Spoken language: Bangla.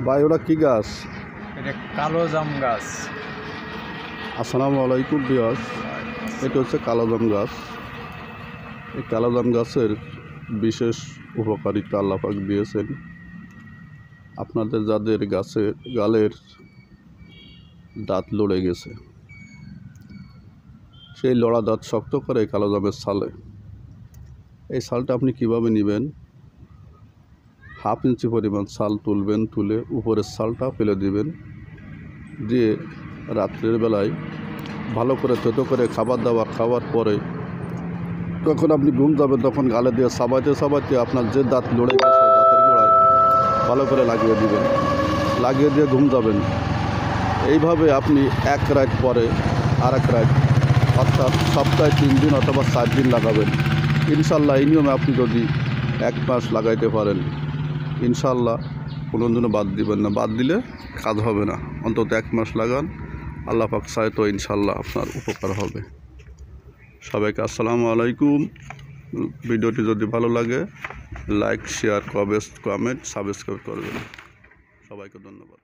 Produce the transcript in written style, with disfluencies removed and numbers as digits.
ভাই ওটা কি গাছ? এটা কালো জাম গাছ। আসসালামু আলাইকুম ভিউয়ার্স, এটা হচ্ছে কালো জাম গাছ। এই কালো জাম গাছের বিশেষ উপকারিতা আল্লাহ পাক দিয়েছেন। আপনাদের যাদের গালের দাঁত লড়ে গেছে, সেই লড়া দাঁত শক্ত করে কালো জামের ছালে। এই ছালটা আপনি কিভাবে নেবেন? হাফ ইঞ্চি পরিমাণ ছাল তুলবেন, তুলে উপরের ছালটা ফেলে দিবেন, দিয়ে রাত্রের বেলায় ভালো করে থেতো করে খাবার দাবার খাওয়ার পরে যখন আপনি ঘুম যাবেন তখন গালে দিয়ে চাবাইতে আপনার যে দাঁত লড়ে গেছে দাঁতের গোড়ায় ভালো করে লাগিয়ে দিবেন, লাগিয়ে দিয়ে ঘুম যাবেন। এইভাবে আপনি এক রাত পরে আর এক রাত, অর্থাৎ সপ্তাহে 3 দিন অথবা 4 দিন লাগাবেন। ইনশাল্লাহ এই নিয়মে আপনি যদি 1 মাস লাগাইতে পারেন, ইনশাল্লাহ কোনো দিনও বাদ দিবেন না। বাদ দিলে কাজ হবে না। অন্তত 1 মাস লাগান, আল্লাহ পাক চায় তো ইনশাল্লাহ আপনার উপকার হবে। সবাইকে আসসালামু আলাইকুম। ভিডিওটি যদি ভালো লাগে লাইক, শেয়ার, কমেন্ট, সাবস্ক্রাইব করবেন। সবাইকে ধন্যবাদ।